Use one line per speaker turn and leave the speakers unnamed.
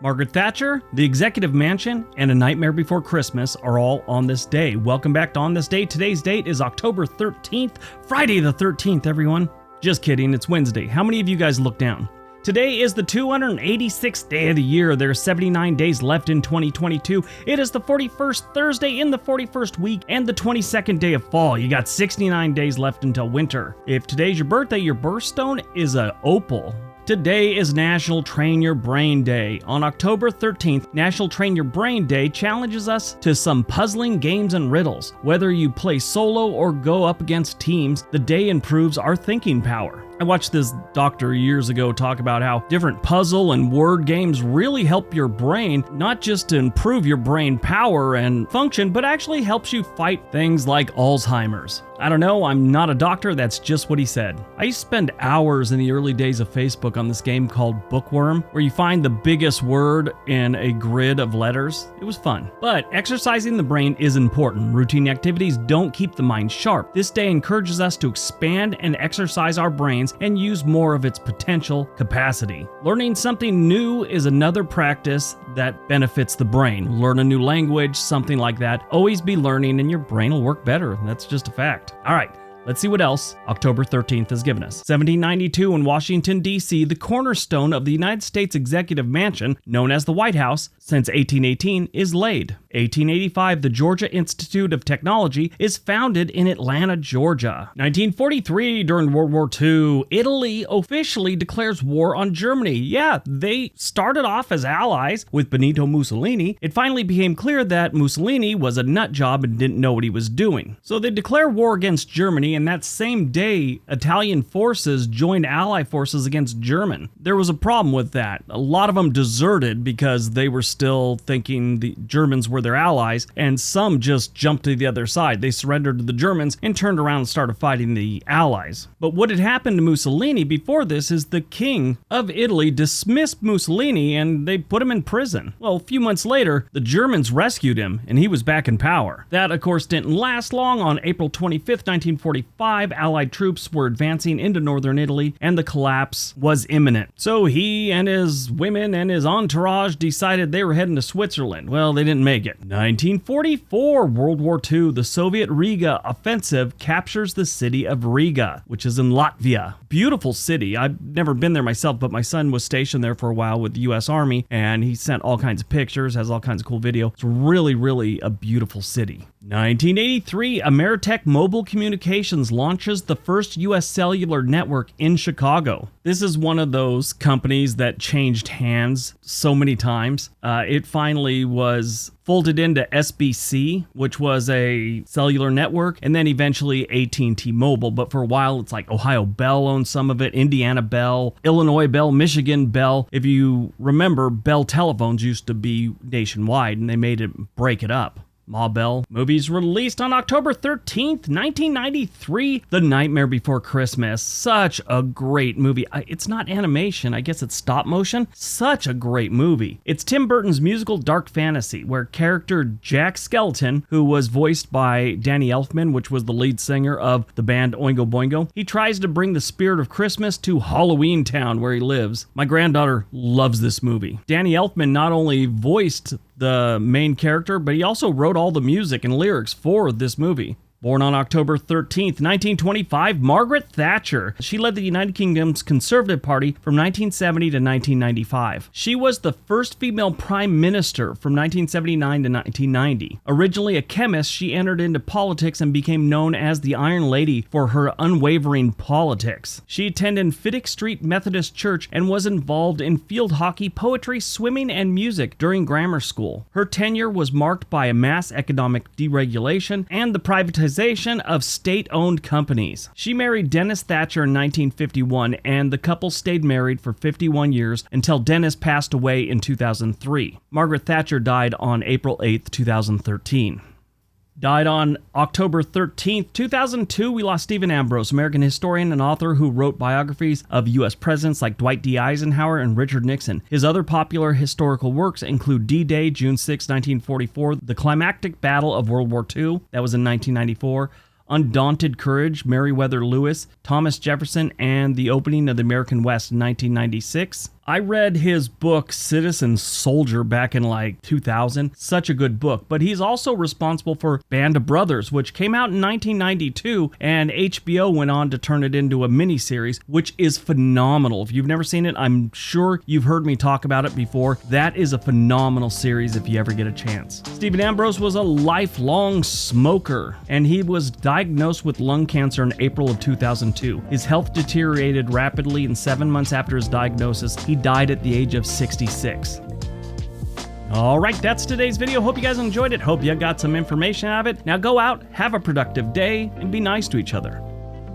Margaret Thatcher, the Executive Mansion, and A Nightmare Before Christmas are all on this day. Welcome back to On This Day. Today's date is October 13th, Friday the 13th, everyone. Just kidding, it's Wednesday. How many of you guys look down? Today is the 286th day of the year. There are 79 days left in 2022. It is the 41st Thursday in the 41st week and the 22nd day of fall. You got 69 days left until winter. If today's your birthday, your birthstone is an opal. Today is National Train Your Brain Day. On October 13th, National Train Your Brain Day challenges us to some puzzling games and riddles. Whether you play solo or go up against teams, the day improves our thinking power. I watched this doctor years ago talk about how different puzzle and word games really help your brain, not just to improve your brain power and function, but actually helps you fight things like Alzheimer's. I don't know, I'm not a doctor, that's just what he said. I used to spend hours in the early days of Facebook on this game called Bookworm, where you find the biggest word in a grid of letters. It was fun. But exercising the brain is important. Routine activities don't keep the mind sharp. This day encourages us to expand and exercise our brains and use more of its potential capacity. Learning something new is another practice that benefits the brain. Learn a new language, something like that. Always be learning and your brain will work better. That's just a fact. All right. Let's see what else October 13th has given us. 1792 in Washington, D.C., the cornerstone of the United States Executive Mansion, known as the White House since 1818, is laid. 1885, the Georgia Institute of Technology is founded in Atlanta, Georgia. 1943, during World War II, Italy officially declares war on Germany. Yeah, they started off as allies with Benito Mussolini. It finally became clear that Mussolini was a nut job and didn't know what he was doing. So they declare war against Germany, and that same day, Italian forces joined Allied forces against German. There was a problem with that. A lot of them deserted because they were still thinking the Germans were their allies, and some just jumped to the other side. They surrendered to the Germans and turned around and started fighting the Allies. But what had happened to Mussolini before this is the king of Italy dismissed Mussolini and they put him in prison. Well, a few months later, the Germans rescued him and he was back in power. That, of course, didn't last long. On April 25th, 1945, Allied troops were advancing into northern Italy and the collapse was imminent. So he and his women and his entourage decided they were heading to Switzerland. Well, they didn't make it. 1944, World War II, the Soviet Riga offensive captures the city of Riga, which is in Latvia. Beautiful city. I've never been there myself, but my son was stationed there for a while with the U.S. Army, and he sent all kinds of pictures, has all kinds of cool video. It's really, really a beautiful city. 1983, Ameritech Mobile Communications launches the first U.S. cellular network in Chicago. This is one of those companies that changed hands so many times. It finally was folded into SBC, which was a cellular network, and then eventually AT&T Mobile. But for a while, it's like Ohio Bell owns some of it, Indiana Bell, Illinois Bell, Michigan Bell. If you remember, Bell telephones used to be nationwide, and they made it break it up. Ma Bell. Movies released on October 13th, 1993, The Nightmare Before Christmas. Such a great movie. It's not animation, I guess it's stop motion. Such a great movie. It's Tim Burton's musical dark fantasy, where character Jack Skellington, who was voiced by Danny Elfman, which was the lead singer of the band Oingo Boingo, he tries to bring the spirit of Christmas to Halloween Town, where he lives. My granddaughter loves this movie. Danny Elfman not only voiced the main character, but he also wrote all the music and lyrics for this movie. Born on October 13th, 1925, Margaret Thatcher. She led the United Kingdom's Conservative Party from 1970 to 1995. She was the first female prime minister from 1979 to 1990. Originally a chemist, she entered into politics and became known as the Iron Lady for her unwavering politics. She attended Fittick Street Methodist Church and was involved in field hockey, poetry, swimming, and music during grammar school. Her tenure was marked by a mass economic deregulation and the privatization of state-owned companies. She married Dennis Thatcher in 1951, and the couple stayed married for 51 years until Dennis passed away in 2003. Margaret Thatcher died on April 8, 2013. Died on October 13th, 2002, we lost Stephen Ambrose, American historian and author who wrote biographies of U.S. presidents like Dwight D. Eisenhower and Richard Nixon. His other popular historical works include D-Day, June 6, 1944, The Climactic Battle of World War II, that was in 1994, Undaunted Courage, Meriwether Lewis, Thomas Jefferson, and the Opening of the American West in 1996. I read his book Citizen Soldier back in like 2000. Such a good book. But he's also responsible for Band of Brothers, which came out in 1992, and HBO went on to turn it into a miniseries, which is phenomenal. If you've never seen it, I'm sure you've heard me talk about it before. That is a phenomenal series if you ever get a chance. Stephen Ambrose was a lifelong smoker, and he was diagnosed with lung cancer in April of 2002. His health deteriorated rapidly, and 7 months after his diagnosis, he died at the age of 66. All right, that's today's video. Hope you guys enjoyed it. Hope you got some information out of it. Now go out, have a productive day, and be nice to each other.